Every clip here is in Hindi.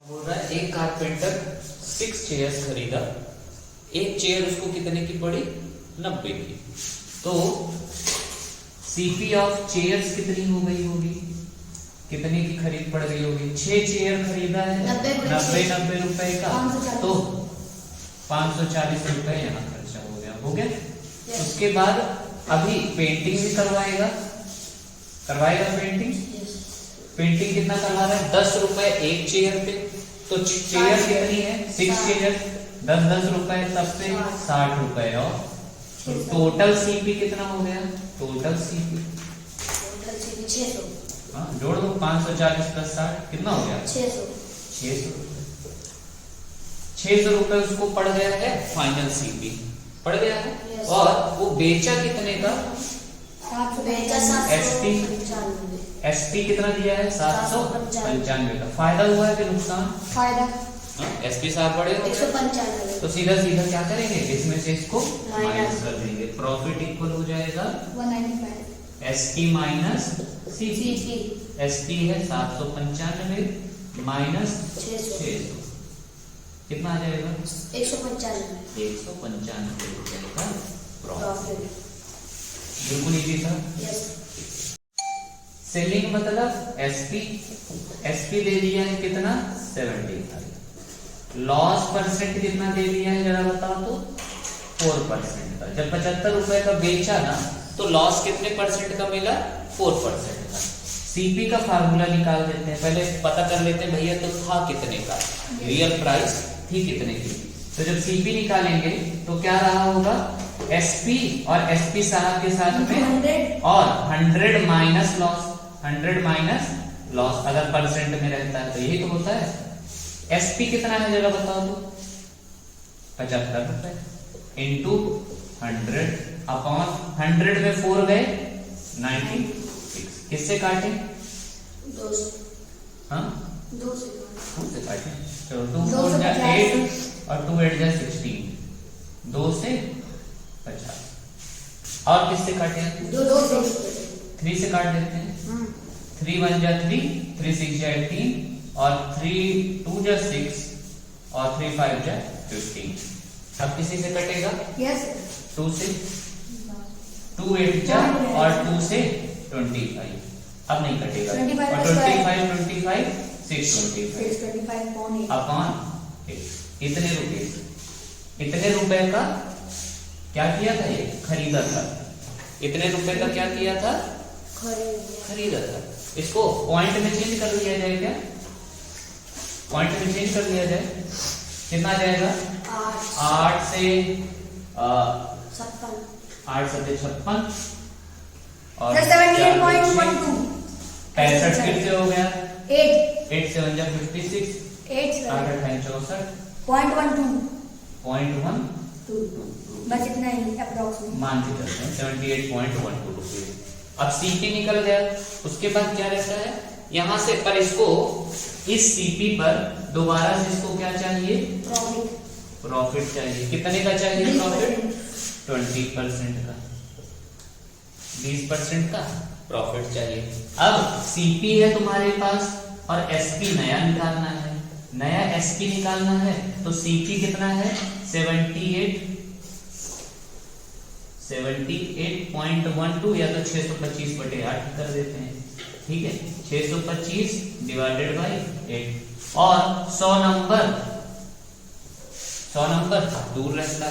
बोल रहा है एक कारपेंटर 6 चेयर्स खरीदा, एक चेयर उसको कितने की पड़ी? 90 की। तो सीपी ऑफ चेयर्स कितनी हो गई होगी? कितने की खरीद पड़ गई होगी? 6 चेयर खरीदा है 90 रुपए का, तो 540 रुपए यहाँ खर्चा हो गया। उसके बाद अभी पेंटिंग भी करवाएगा पेंटिंग। पेंटिंग कितना करवा रहा है? 10 रुपए एक चेयर पे। तो चेयर कितनी है? 6 चेयर, 10 रुपए, तब से 60 रुपए। और तो टोटल सीपी कितना हो गया? Total CP 600। हाँ, जोड़ दो 540 प्लस 60 कितना हो गया? 600 600 रुपए उसको पड़ गया है, फाइनल सीपी पड़ गया है। और वो बेचा कितने का? एसपी कितना दिया है? 795 का। फायदा हुआ है कि नुकसान? फायदा। एसपी साहब बड़े 195। तो सीधा सीधा क्या करेंगे? इसमें से इसको माइनस कर देंगे। प्रॉफिट इक्वल हो जाएगा 195 एसपी माइनस सीपी। एसपी है 795 माइनस 600 कितना आ जाएगा? 195 रुपए का प्रॉफिट। बिल्कुल इजी था। सेलिंग मतलब एसपी दे दिया है कितना? 75। लॉस परसेंट कितना दे दिया है जरा बताओ तो? 4% का। जब 75 रुपए का बेचा ना, तो लॉस कितने परसेंट का मिला? 4% का। सीपी का फार्मूला निकाल देते हैं, पहले पता कर लेते हैं भैया तो था कितने का, रियल प्राइस थी कितने की। तो जब सीपी निकालेंगे तो क्या रहा होगा? एसपी और एसपी साहब के साथ में और 100 माइनस लॉस। 100 माइनस लॉस अगर परसेंट में रहता है तो यही तो होता है। एसपी कितना है जरा बताओ तो? 75 रुपए इंटू 100 अपॉन 100 में 4 गए 96। किससे काटे? 2 से। हाँ 2 से काटे। चलो 2 4 जा 8 और 2 8 जा 16। 2 से 50। और किससे काटे? 2 से 3 से काट देते हैं। 3 1 जा 3, 3 6 जा 18 और 3 2 जा 6 और 3 5 जा 15। अब किसी से कटेगा? यस 2 से। 2 8 जा और 2 से 25। अब नहीं कटेगा। और 25 625 अपॉन 8। इतने रुपए का क्या किया था? ये खरीदा था। इतने रुपए का क्या किया था? खरीदा था। इसको पॉइंट में चेंज कर लिया जाए क्या? पॉइंट में चेंज कर लिया जाए कितना आ जाएगा? 8 से 8 7 56 और 78.12 65 कितने हो गया? 8 से 1 जा 56 8 8 8 64 .12 बस इतना ही अप्रोक्सीमेट मान के चलते हैं 78.12 रुपये। अब सीपी निकल गया, उसके बाद क्या रहता है यहां से? पर इसको इस सीपी पर दोबारा से इसको क्या चाहिए? प्रॉफिट चाहिए। कितने का चाहिए प्रॉफिट? 20% का, 20% का प्रॉफिट चाहिए। अब सीपी है तुम्हारे पास और एसपी नया निकालना है। नया एसपी निकालना है तो सीपी कितना है? 78.12 या तो 625/8 कर देते हैं। ठीक है, 625 डिवाइडेड बाई 8। और 100 नंबर दूर रहता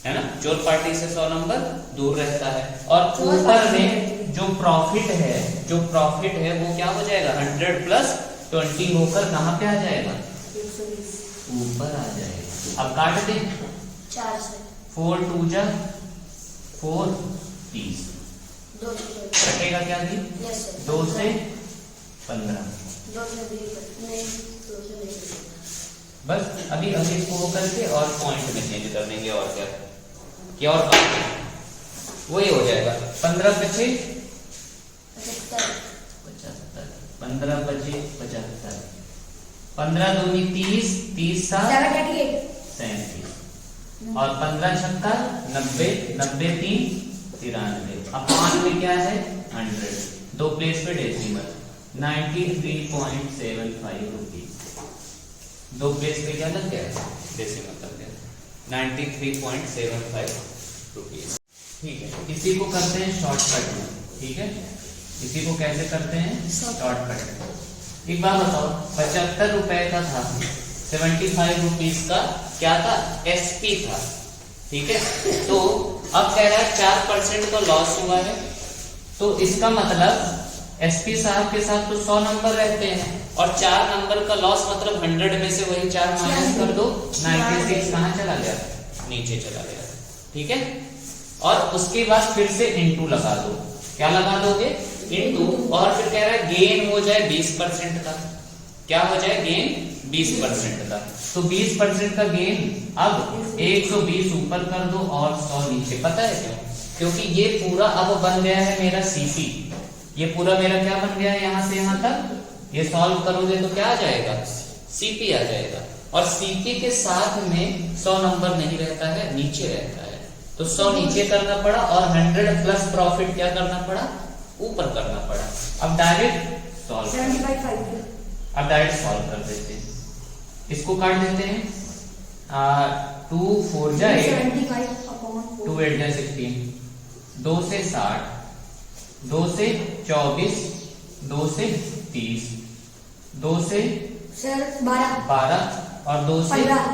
है ना? चोर पार्टी से 100 नंबर दूर रहता है। और ऊपर में जो प्रॉफिट है वो क्या हो जाएगा? 100 प्लस 20 होकर कहां पे आ जाएगा? ऊपर आ जाएगा। अब काट दे 4 से 4 2 जा 4 30 कटेगा क्या भी? 2 से 15। बस अभी इसको वो करके और पॉइंट में चेंज कर देंगे। और क्या और वही हो जाएगा। 15 बचे 75, 15 बचे 75, 15 दूनी 30, 30 7 37 और 15 छक्का 90, 90 3 93। अब 5 में क्या है? 100। 2 प्लेस पे डेसिमल 93.75 रुपीज। 2 प्लेस पे क्या लग गया, डेसिमल लग गया, 93.75 रुपीज। ठीक है, इसी को करते हैं शॉर्टकट में। ठीक है, इसी को कैसे करते हैं, शॉर्टकट में। एक बात बताओ, 75 रुपए का था, 75 रुपीज का क्या था, एसपी था। ठीक है, तो अब कह रहा है 4% का लॉस हुआ है, तो इसका मतलब एसपी साहब के साथ तो 100 नंबर रहते हैं, और 4 नंबर का लॉस मतलब 100 में से वही 4 माइनस कर दो, 96 कहाँ चला गया, नीचे चला गया। ठीक है, और उसके बाद फिर से इंटू लगा दो, क्या लगा दोगे, इंटू, और फिर कह रहा है गेन हो जाए 20% का, क्या हो जाए, गेन 20% का। तो 20% का गेन अब 120 ऊपर कर दो और 100 नीचे। पता है क्यों, क्योंकि ये पूरा अब बन गया है मेरा सीपी, ये पूरा मेरा क्या बन गया है, यहां से यहां तक ये सॉल्व करोगे तो क्या आ जाएगा, सीपी आ जाएगा। और सीपी के साथ में 100 नंबर नहीं रहता है, नीचे रहता है, तो 100 नीचे करना पड़ा, और 100 प्लस प्रॉफिट क्या करना पड़ा, ऊपर करना पड़ा। अब डायरेक्ट सॉल्व कर देते हैं, इसको काट देते हैं, 2 4 जाए 2 8 जाए 16, 2 से 60, 2 से 24, 2 से 30, 2 से 12 और 2 से 15,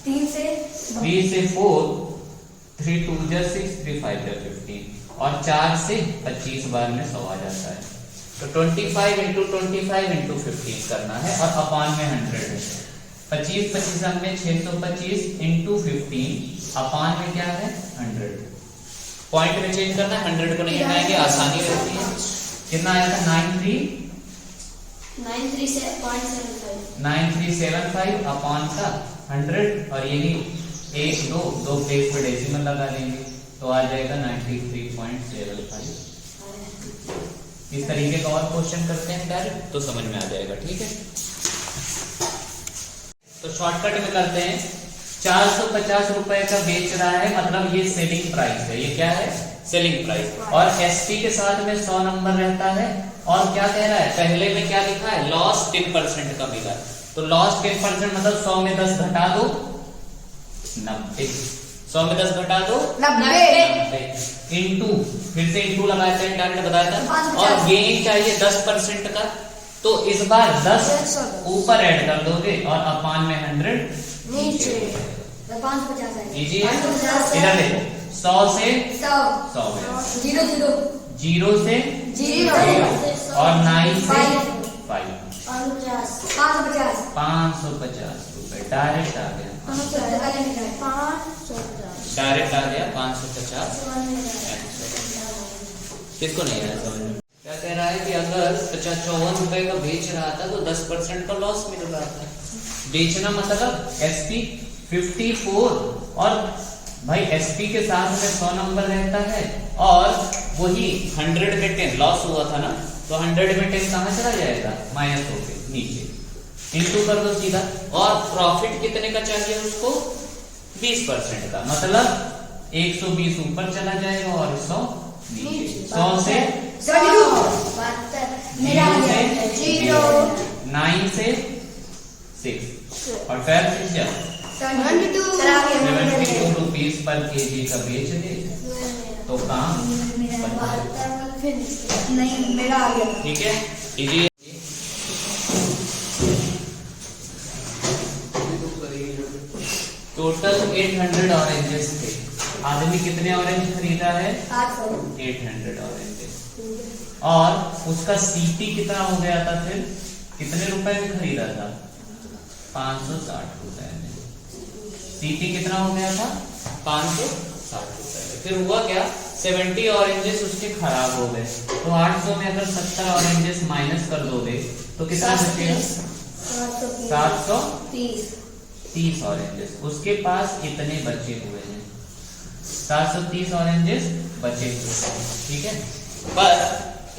3 से 4, 3 2 जा 6, 3 5 जा 15, और 4 से 25 बार में 100 आ जाता है। तो 25 इंटू 25 इंटू 15 करना है, और अपान में 100 है। 25 25 में 625 इंटू 15, अपान में क्या है 100। पॉइंट में चेंज करना है, 100 को नहीं हटाएंगे, आसानी रहती है। कितना आया था, 9375 अपान का 100, और यही 1 2 प्लेस पे डेसिमल लगा लेंगे, तो आ जाएगा 93.75। इस तरीके का और क्वेश्चन करते हैं डायरेक्ट, तो समझ में आ जाएगा। ठीक है, तो शॉर्टकट में करते हैं। 450 रुपए का बेच रहा है, मतलब ये सेलिंग प्राइस है, ये क्या है, सेलिंग प्राइस, और एसपी के साथ में 100 नंबर रहता है, और क्या कह रहा है, पहले में क्या लिखा है, लॉस 10% का मिला, तो लॉस 10% मतलब 100 में 10 घटा दो 90, 100 में 10 घटा दो 90, इंटू, फिर से इंटू लगाते हैं, डायरेक्ट बताया था, और गेन चाहिए 10% का, तो इस बार 10 ऊपर ऐड कर दोगे, और अपान में 100 नीचे। इजी है, इधर देखो, 100 से 100 0 से 0 और 9 से 5, 550 रुपए डायरेक्ट आ गया, डायरेक्ट आ गया 550। किसको नहीं आया समझ में, क्या कह रहा है कि अगर 54 रुपए का बेच रहा था तो 10% का लॉस मिल रहा था। बेचना मतलब एसपी 54, और भाई एसपी के साथ में 100 नंबर रहता है, और वही 100 में 10 लॉस हुआ था ना, तो 100 में 10 कहां चला जाएगा, माइनस होके नीचे, इंटू कर दो सीधा, और प्रॉफिट कितने का चाहिए उसको, 20% का, मतलब 120 ऊपर चला जाएगा और 100 नीचे। 100 से 9 से 6, और 5 से क्या 72 रुपीज पर केजी का बेच दे, तो काम नहीं मेरा आ गया। ठीक है, इजी। टोटल 800 ऑरेंजेस थे, आदमी कितने ऑरेंज खरीदा है, 800 ऑरेंजेस, और उसका सीपी कितना हो गया था, फिर कितने रुपए में खरीदा था, 560 रुपए में। सीपी कितना हो गया था, 560 रुपए में। फिर हुआ क्या, 70 ऑरेंजेस उसके खराब हो गए, तो 800 में अगर 70 ऑरेंजेस माइनस कर दोगे तो कितना बचेगा, 730 ऑरेंजेस। उसके पास इतने बचे हुए हैं, 730 ऑरेंजेस बचे हुए हैं। ठीक है, पर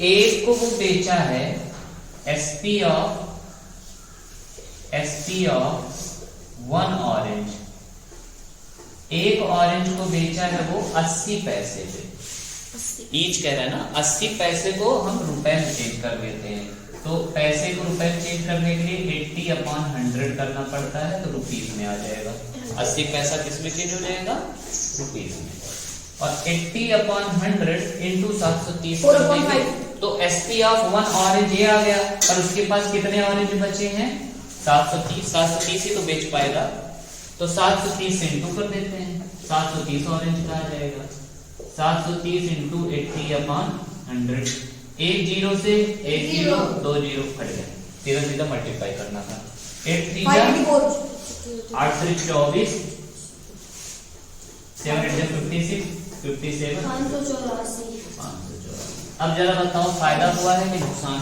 एक को वो बेचा है एसपी ऑफ 1 ऑरेंज, एक ऑरेंज को बेचा है वो 80 पैसे पे, ईच कह रहा है ना, 80 पैसे को हम रुपए में चेंज कर देते हैं, तो पैसे को रुपए में चेंज करने के लिए 80/100 करना पड़ता है, तो रुपीज में आ जाएगा। 80 पैसा किस में चेंज हो जाएगा? रुपीज में। और 80/100 इंटू 730 कर देंगे तो एसपी ऑफ 1 ऑरेंज ये आ गया। पर उसके पास कितने ऑरेंज बचे हैं? 730। 730 ही तो बेच पाएगा, तो 730 से इंटू कर देते हैं। 730 ऑरेंज का आ जाएगा। 730 इंटू 80/100। एक जीरो से एक जीरो, दो जीरो कट गया, सीधा सीधा मल्टीप्लाई करना था। 8 3 8 से 24, 7 8 56, 57, 584। अब जरा बताओ फायदा हुआ है कि नुकसान?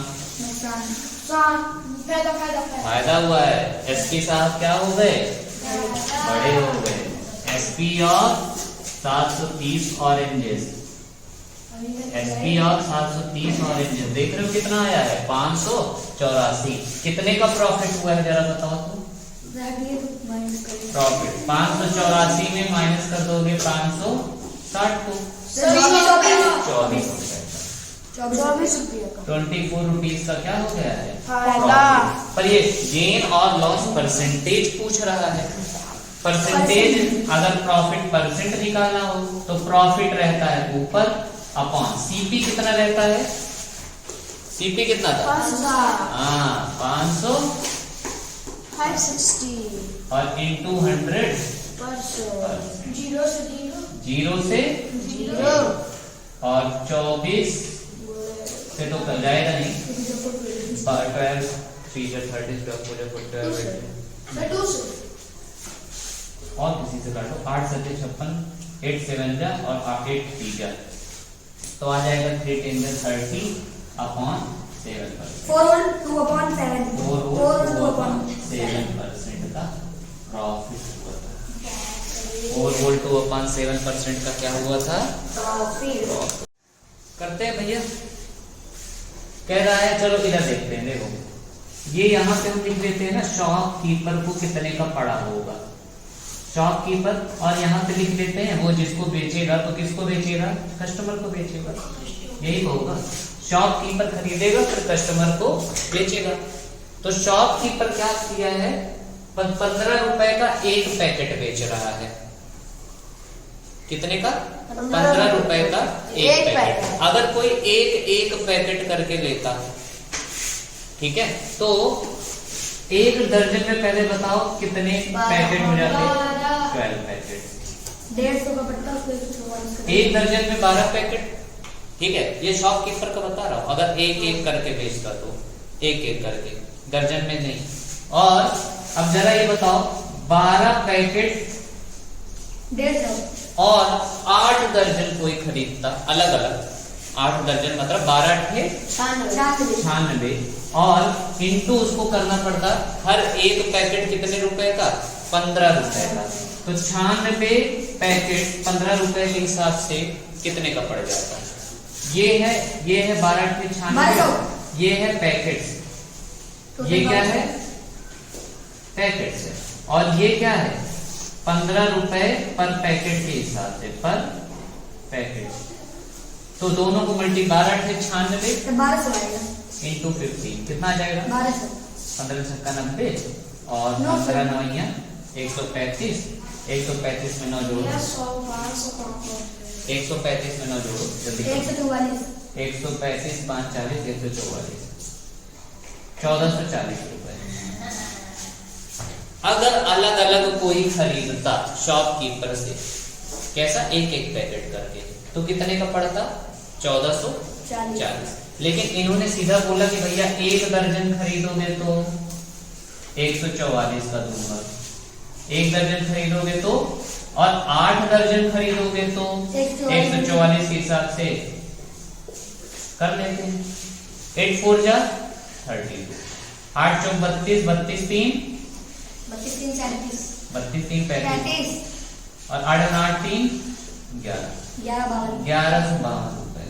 फायदा हुआ है। एसपी साहब क्या हो गए? बड़े हो गए। SP of 730 oranges, SP of 730 oranges देख रहे हो कितना आया है? 584। कितने का प्रॉफिट हुआ है जरा बताओ तो? प्रॉफिट 584 में माइनस कर दोगे 560 को 24 रुपीज का क्या हो गया है? प्रॉफिट। पर ये गेन और लॉस परसेंटेज पूछ रहा है। परसेंटेज अगर प्रॉफिट परसेंट निकालना हो तो प्रॉफिट रहता है ऊपर अपॉन सीपी कितना रहता है? सीपी कितना था? 500 और इंटू 100 जीरो से जीरो और 24 से तो कर जाएगा नहीं। 12 3 30 और किसी से काटो। 8 7 56, 8 7 जा और 8 3 जा, तो आ जाएगा 3 10 30/7। 4/7% का प्रॉफिट हुआ था। 4/7% का क्या हुआ था? प्रॉफिट। करते हैं भैया। कह रहा है चलो इधर देखते हैं। देखो ये यहाँ पे हम लिख देते हैं ना, शॉपकीपर को कितने का पड़ा होगा। शॉपकीपर, और यहाँ पे लिख देते हैं वो जिसको बेचेगा, तो किसको बेचेगा? कस्टमर को बेचेगा। यही होगा, शॉपकीपर खरीदेगा फिर कस्टमर को बेचेगा। तो शॉपकीपर क्या किया है? 15 रुपए का एक पैकेट बेच रहा है। कितने का? 15 रुपए का एक पैकेट। अगर कोई एक पैकेट करके लेता है, ठीक है, तो एक दर्जन में पहले बताओ कितने पैकेट हो जाते हैं? 12 पैकेट। 150 का पड़ता। एक दर्जन में 12 पैकेट। ठीक है, ये शॉपकीपर का बता रहा हूं। अगर एक करके बेचता तो एक करके, दर्जन में नहीं। और अब जरा ये बताओ 12 पैकेट 150 और 8 दर्जन कोई खरीदता अलग अलग। 8 दर्जन मतलब 12 थे 96 और इंटू उसको करना पड़ता हर एक पैकेट कितने रुपए का? 15 रुपए का। तो 96 पैकेट 15 रुपए के हिसाब से कितने का पड़ जाता है? ये है 12 के 96, ये है पैकेट। ये क्या है? पैकेट है। और ये क्या है? 15 रुपए पर पैकेट के हिसाब से, पर पैकेट। तो दोनों को मल्टी 12 थे 96 इंटू 15 कितना आ जाएगा? 15 छक्का 90 और 15 9 135। 135 में 9 जोड़ो, 135 में 9 जोड़ो जल्दी। 135 5 40 144, 1440 रुपए। अगर अलग अलग कोई खरीदता शॉपकीपर से, कैसा? एक पैकेट करके, तो कितने का पड़ता? 1440। लेकिन इन्होंने सीधा बोला कि भैया एक दर्जन खरीदोगे तो 144 का दूंगा, एक दर्जन खरीदोगे तो, और 8 दर्जन खरीदोगे तो 144 के हिसाब से कर लेते हैं। 8 4 जा 32, 8 चौक 32, 32 3 35 और 8 8 3 11, 1152 रुपए।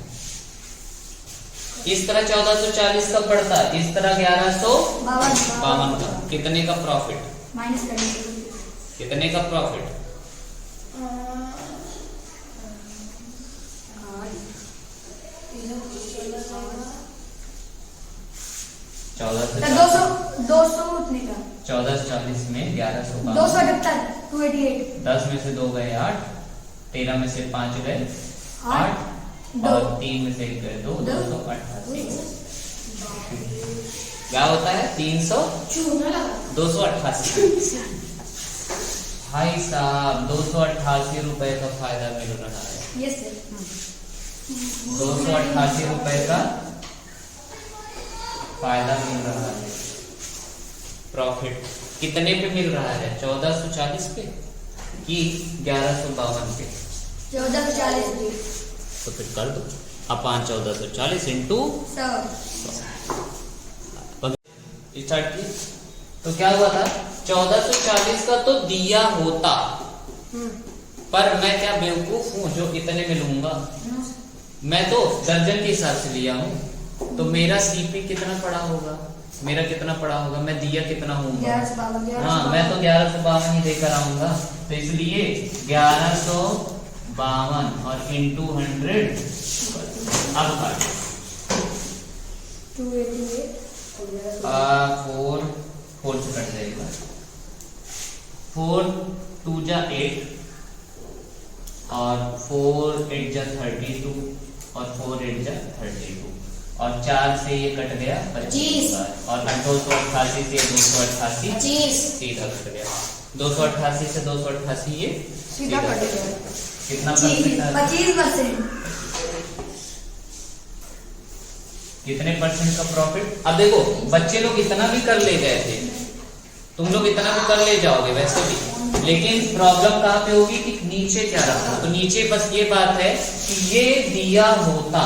इस तरह 1440 का पड़ता, इस तरह 1152 का। कितने का प्रॉफिट? माइनस करने, कितने का प्रॉफिट? 14 से तो 200 200 उतने का 1440 में 1152, 278 288 10 में से 2 गए 8, 13 में से 5 गए 8 और 3 में से 1 गए 2, 288। क्या होता है 288। भाई साहब 288 रुपए का फायदा मिल रहा है। यस सर 288 रुपए का फायदा मिल रहा है। प्रॉफिट कितने पे मिल रहा है? 1440 पे कि 1152 पे? 1440 की तो फिर कर दो अपान 1440 इंटू 100। स्टार्ट की तो क्या हुआ था 1440 का तो दिया होता, पर मैं क्या बेवकूफ हूं जो इतने में लूंगा? मैं तो दर्जन के हिसाब से लिया हूं, तो मेरा सीपी कितना पड़ा होगा? मेरा कितना पड़ा होगा? मैं दिया कितना हूँ? हाँ मैं तो 1152 ही देकर आऊंगा, तो इसलिए 1152 और इंटू 100। अब काट 4 से कट जाएगा। 4 2 जा 8 और 4 8 जा 32 और 4 8 जा 32 और 4 से ये कट गया 25 और 288 से 288 सीधा कट गया। 288 से 288 ये सीधा कट गया। कितना परसेंट? 25%। कितने परसेंट का प्रॉफिट? अब देखो बच्चे लोग इतना भी कर ले गए थे, तुम लोग इतना भी कर ले जाओगे वैसे भी, लेकिन प्रॉब्लम कहाँ पे होगी कि नीचे क्या रखा? तो नीचे बस ये बात है कि ये दिया होता,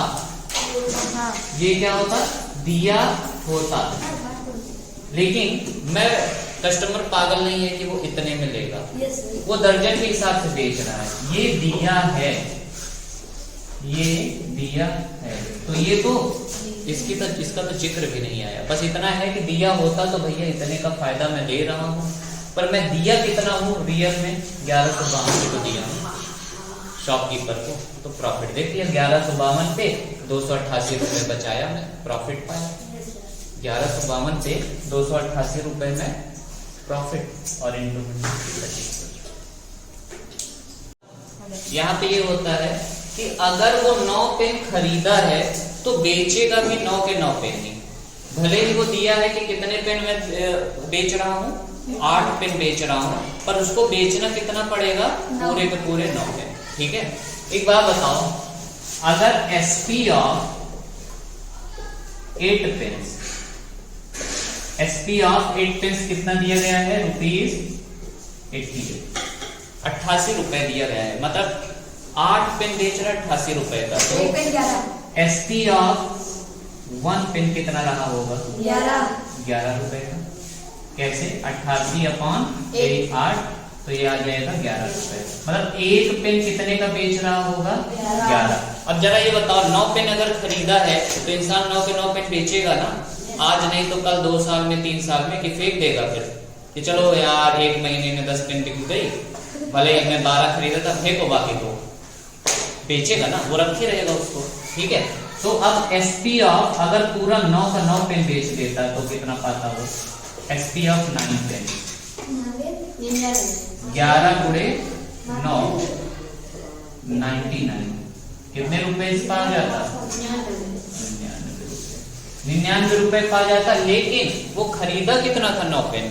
ये क्या होता? दिया होता। लेकिन मैं कस्टमर पागल नहीं है कि वो इतने में लेगा, वो दर्जन के हिसाब से बेच रहा है। ये दिया है, ये दिया है, तो ये तो इसका तो जिक्र भी नहीं आया। बस इतना है कि दिया होता तो भैया इतने का फायदा मैं ले रहा हूँ, पर मैं दिया कितना हूँ रियल में? 1152 को दिया हूँ शॉपकीपर को, तो प्रॉफिट देखिए 1152 पे 288 रुपए बचाया, मैं प्रॉफिट पाया। 1152 पे 288 रुपए में प्रॉफिट और इंटू 25। यहाँ पे ये होता है कि अगर वो 9 पेन खरीदा है तो बेचेगा भी 9 के 9 पेन ही। भले ही वो दिया है कि कितने पेन मैं बेच रहा हूँ, 8 पेन बेच रहा हूँ, पर उसको बेचना कितना पड़ेगा? पूरे के पूरे 9 पेन। ठीक है, एक बात बताओ, अगर SP of 8 pens, SP of 8 pens कितना दिया गया है? ₹88 दिया गया है, मतलब 8 पेन बेच रहा है 88 रुपए का। तो एसपी ऑफ 1 पेन कितना रहा होगा? 11 रुपए का। कैसे? 88/8, तो ये आ जाएगा 11 रुपए। मतलब 1 पेन कितने का बेच रहा होगा? 11। अब जरा ये बताओ, 9 पेन अगर खरीदा है तो इंसान 9 के 9 पेन बेचेगा ना, आज नहीं तो कल, 2 साल में, 3 साल में, कि फेंक देगा फिर कि चलो यार 1 महीने में 10 पेन बिक गई, भले मैं 12 खरीदा था, फेंको, बाकी तो बेचेगा ना, वो रखे रहेगा उसको। ठीक है, तो अब एसपी ऑफ अगर पूरा 9 का 9 पेन बेच देता तो कितना पाता वो? एसपी ऑफ 9 पेन 11 गुणे 9 99, कितने रुपए पा जाता? 99 रुपए पा जाता। लेकिन वो खरीदा कितना था? 9 पेन।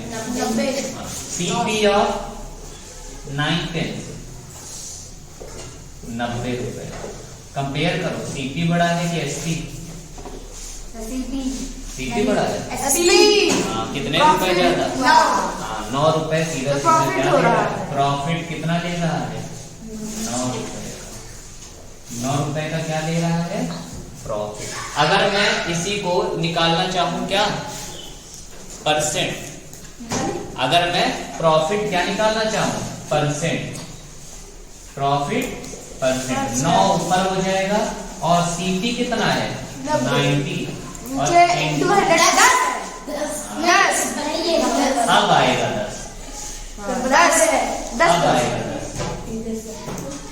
सीपी ऑफ 9 पेन 90 रुपए। कंपेयर करो, सीपी बड़ा है कि एसपी? सीपी बड़ा है। हाँ, कितने रुपए ज्यादा? 9 रुपए सीधा प्रॉफिट कितना ले रहा है? 9 रुपए। 9 रुपए का क्या ले रहा है? प्रॉफिट। अगर मैं इसी को निकालना चाहूं क्या? परसेंट। अगर मैं प्रॉफिट क्या निकालना चाहूं? परसेंट। प्रॉफिट परसेंट 9 ऊपर हो जाएगा और सीपी कितना है? 90 और अब आएगा 10। अब आएगा 10।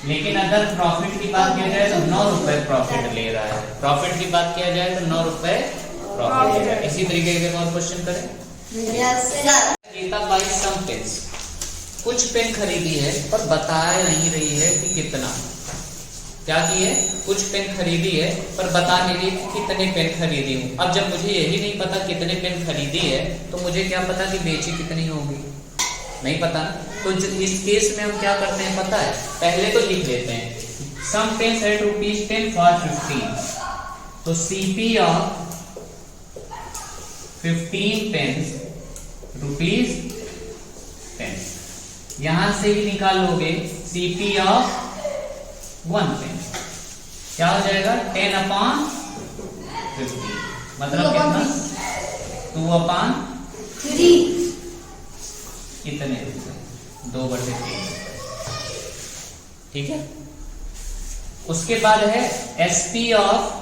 लेकिन अगर प्रॉफिट की बात किया जाए तो 9 रुपए प्रॉफिट ले रहा है। प्रॉफिट की बात किया जाए तो 9 रुपए प्रॉफिट है। इसी तरीके के और क्वेश्चन करें। Yes sir. Geeta buy some pens, कुछ पेन खरीदी है पर बता नहीं रही है कि कितना। क्या की है? कुछ पेन खरीदी है पर बता नहीं रही कि कितने पेन खरीदी हूँ। अब जब मुझे यही नहीं पता कितने पेन खरीदी है तो मुझे क्या पता कि बेची कितनी होगी, नहीं पता। तो इस केस में हम क्या करते हैं पता है, पहले तो लिख लेते हैं सम पेन्स एट ₹10 फॉर 15। तो सीपी ऑफ 15 पेन्स ₹10। यहां से ही निकाल लोगे सीपी ऑफ 1 पेन, क्या हो जाएगा 10/50, मतलब कितना 2/3 कितने रुपए 2/3। ठीक है। उसके बाद है SP of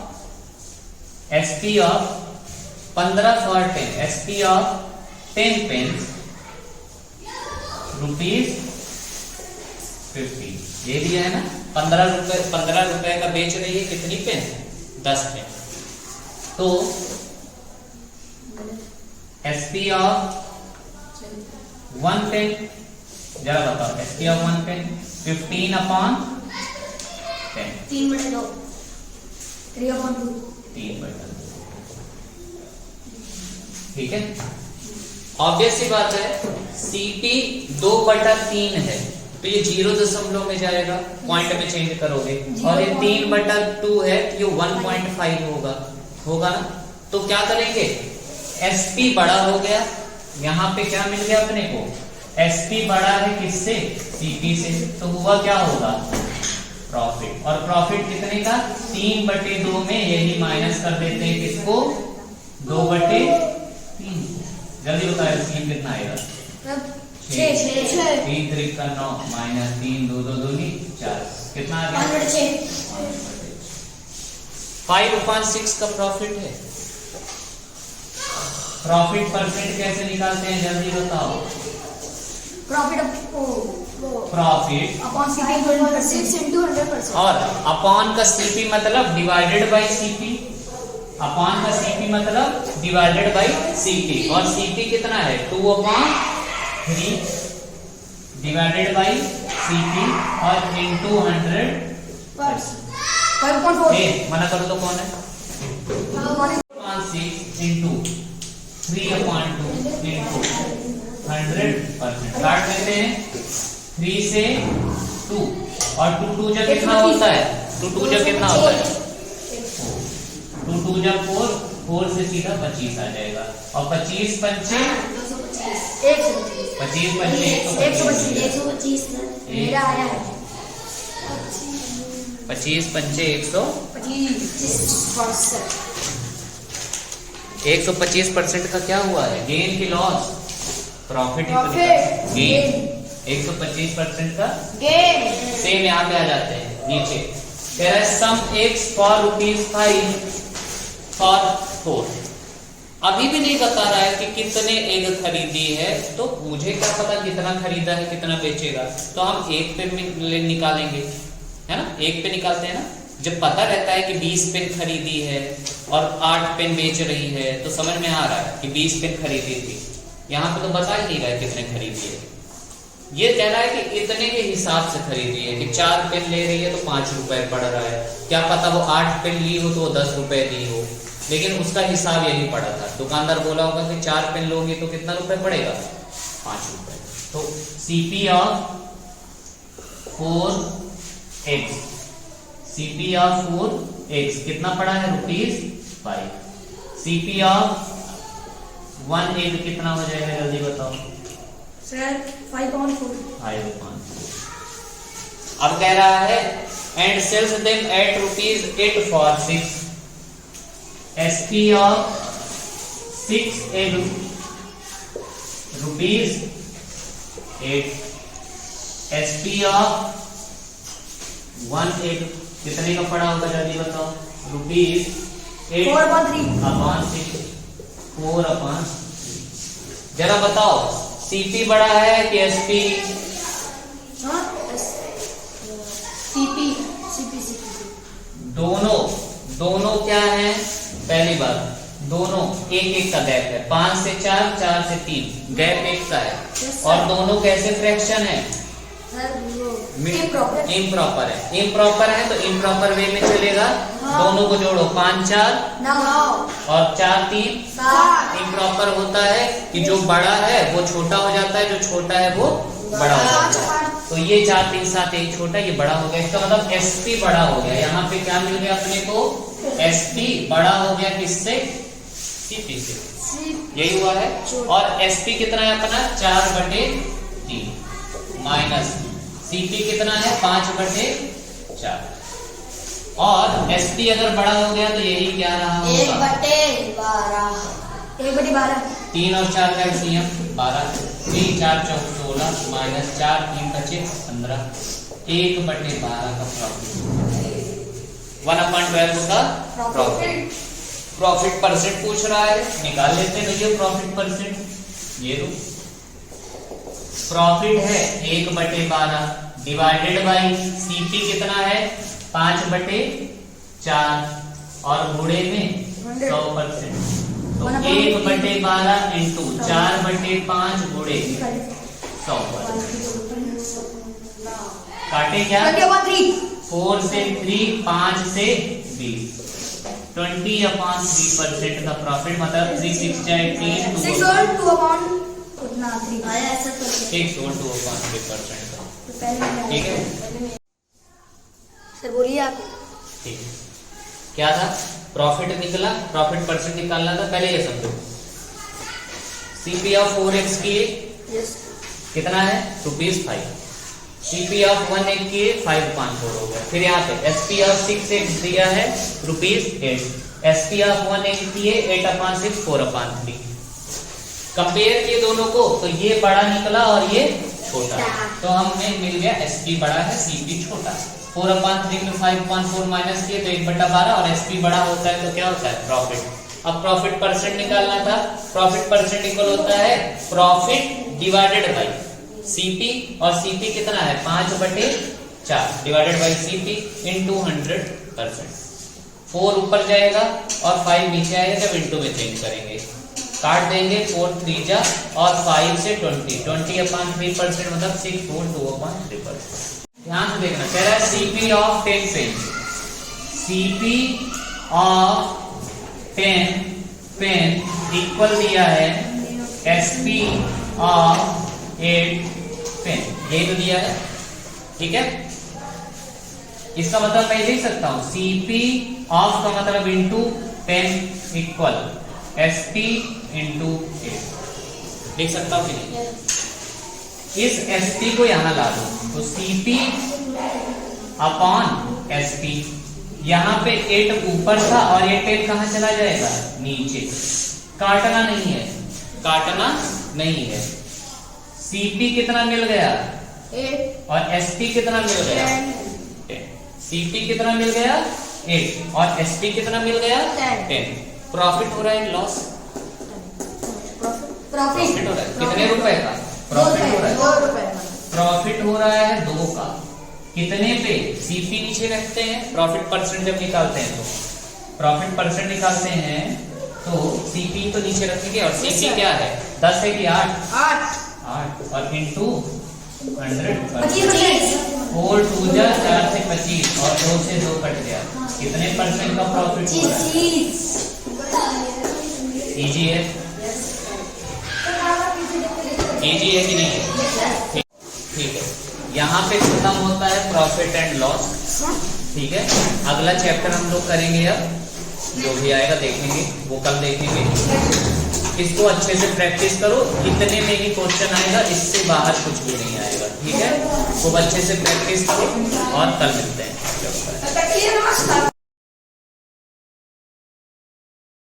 15 for 10, SP of 10 pens ₹50। ये दिया है ना, 15 रुपए का बेच रही है कितनी पेन, 10 पेन। तो एसपी ऑफ 1 पेन, जरा बताओ एसपी ऑफ 1 पेन 15/10, 3/2, 3/2, 3/2। ठीक है। ऑब्वियस सी बात है सीपी 2/3 है तो ये 0 में जाएगा, पॉइंट में चेंज करोगे, और ये 3/2 है तो ये 1.5 होगा ना। तो क्या करेंगे, एसपी बड़ा हो गया, यहाँ पे क्या मिल गया अपने को, एसपी बड़ा है किससे, सीपी से, तो हुआ क्या होगा प्रॉफिट। और प्रॉफिट कितने का 3/2 में यही माइनस कर देते हैं किसको 2/3। जल्दी बताओ स्कीम कितना आएगा 6 3 3 का 9 माइनस 3 2 2 2 4 कितना आ गया 5/6 का प्रॉफिट है। प्रॉफिट परसेंट कैसे निकालते हैं जल्दी बताओ। प्रॉफिट अपॉन सीपी 6 into 100%, और अपॉन का सीपी मतलब डिवाइडेड बाय सीपी, अपॉन का सीपी मतलब डिवाइडेड बाय सीपी, और सीपी कितना है 2/3 डिवाइडेड बाय सीपी और इनटू 100। 5.4 मना करो तो कौन है 6 इनटू 3/2 इनटू 100%। काट लेते हैं 3 से 2, और 2 जब कितना होता है 2 जब कितना होता है 2 जब 4 से सीधा 25 आ जाएगा, और 25 पंचे 125 मेरा आया है 25 पंचे 125% का क्या हुआ है, गेन की लॉस, प्रॉफिट गेन 125% का गेन। सेम यहाँ पे आ जाते हैं नीचे, कह रहा है सम एक्स फॉर ₹5 फॉर 4। अभी भी नहीं बता रहा है कि कितने एग खरीदी है, तो मुझे क्या पता कितना खरीदा है कितना बेचेगा, तो हम एक पे निकालेंगे, है ना, एक पे निकालते हैं ना। जब पता रहता है कि 20 पेन खरीदी है और 8 पेन बेच रही है तो समझ में आ रहा है कि 20 पेन खरीदी थी। यहाँ पे तो बता ही नहीं रहा है कितने खरीदी है, ये कह रहा है कि इतने के हिसाब से खरीदी है, कि 4 पेन ले रही है तो 5 रुपए पड़ रहा है, क्या पता वो 8 पेन ली हो तो वो 10 रुपए ली हो, लेकिन उसका हिसाब यही पड़ा था। दुकानदार बोला होगा कि 4 पेन लोगे तो कितना रुपए पड़ेगा 5 रुपए। तो CP of 4x, CP of 4x कितना पड़ा है ₹5। सीपी ऑफ 1 एग कितना हो जाएगा जल्दी बताओ सर 5/4। 5/4। अब कह रहा है and sells them at ₹8 for 6, SP of 6 egg ₹8, SP of 1 egg कितने का पड़ा होगा जल्दी बताओ ₹8 4/6, 4/6। जरा बताओ सीपी बड़ा है कि एसपी, सीपी दोनों क्या है, पहली बात दोनों एक एक का गैप है, 5 से 4, 4 से 3, गैप एक का है। और दोनों कैसे फ्रैक्शन है? इम्प्रॉपर है। इम्प्रॉपर है तो इम्प्रॉपर वे में चलेगा। दोनों को जोड़ो, 5 4 और 4 3। इम्प्रॉपर होता है कि जो बड़ा है वो छोटा हो जाता है, जो छोटा है वो बड़ा हो जाता है। तो ये 4 3 7 यही छोटा, ये बड़ा हो गया। इसका मतलब SP बड़ा हो गया। यहाँ पे क्या मिल गया अपने को? SP बड़ा हो गया किससे? CP से। यही हुआ है। और SP कितना है अपना? 4/3 माइनस CP कितना है? 5/4। और SP अगर बड़ा हो गया तो यही क्या रहा होगा? 1/12 3 और 4 का LCM 12, 3 4 14 16 माइनस 4 3 बचे 15, 1/12 का प्रॉफिट, 1/12 का प्रॉफिट। प्रॉफिट परसेंट पूछ रहा है, निकाल लेते हैं भैया प्रॉफिट परसेंट। ये लो प्रॉफिट है 1/12 डिवाइडेड बाई CP कितना है? 5/4 और गुणे में 100%। तो 1/12 इंटू 4/5 गुणे 100%। काटे क्या? 4 से 3, 5 से 20, 20/3% का प्रॉफिट, मतलब 3 6 जाए 3 6 और 2/3 उतना 3 आया ऐसा तो 6 और 2/3% का। ठीक है सर बोलिए आप। ठीक है, क्या था? प्रॉफिट निकला, प्रॉफिट परसेंट निकालना था। पहले ये समझो, CP ऑफ 4x की कितना है? ₹5। CP ऑफ 1x की 5/4 हो गया। फिर यहाँ पे SP ऑफ 6x दिया है ₹8। SP ऑफ 1x की 8/6 4/3। कंपेयर किए दोनों को तो ये बड़ा निकला और ये छोटा, तो हमें मिल गया SP बड़ा है, CP छोटा है। 4/3 में 5/4 माइनस किए तो 1/12, और SP बड़ा होता है तो क्या होता है? प्रॉफिट। अब प्रॉफिट परसेंट निकालना था। प्रॉफिट परसेंट इक्वल होता है प्रॉफिट डिवाइडेड बाई CP, और CP कितना है? 5/4 डिवाइडेड बाई CP इंटू 100%। 4 ऊपर जाएगा और 5 नीचे आएगा जब इंटू में चेंज करेंगे। काट देंगे 4 3 जा और 5 से 20/3% मतलब 6 4 2/3%। ध्यान से देखना, कह रहा है CP of 10 pen. CP of 10 pen equal दिया है SP ऑफ 8 पेन, यही तो दिया है। ठीक है, इसका मतलब मैं लिख सकता हूं CP ऑफ का मतलब इंटू 10 इक्वल SP इंटू 8 लिख सकता हूं कि नहीं? इस SP को यहां ला दो तो CP अपॉन SP, यहां पे 8 ऊपर था और ये 10 कहां चला जाएगा? नीचे। काटना नहीं है, काटना नहीं है। CP कितना मिल गया? 8 और SP कितना मिल गया? 10। CP कितना मिल गया? 8 और SP कितना मिल गया? 10। प्रॉफिट हो रहा है लॉस? प्रॉफिट हो रहा है कितने रुपए का? प्रॉफिट हो रहा है 2 रुपए। प्रॉफिट हो रहा है 2 का। कितने पे? CP नीचे रखते हैं, प्रॉफिट परसेंट जब निकालते हैं तो प्रॉफिट परसेंट निकालते हैं तो CP तो नीचे रखेंगे, और CP क्या है? 10 है कि 8 और इंटू 100%। 4 2 जा 4 से 25 और 2 से 2 कट गया। कितने परसेंट का प्रॉफिट हो रहा है? इजी है? इजी है कि नहीं है? ठीक है, यहाँ पे खत्म होता है प्रॉफिट एंड लॉस। ठीक है, अगला चैप्टर हम लोग करेंगे अब, जो भी आएगा देखेंगे, वो कल देखेंगे। इसको अच्छे से प्रैक्टिस करो, इतने में ही क्वेश्चन आएगा, इससे बाहर कुछ भी नहीं आएगा। ठीक है, खूब अच्छे से प्रैक्टिस करो और कल मिलते हैं।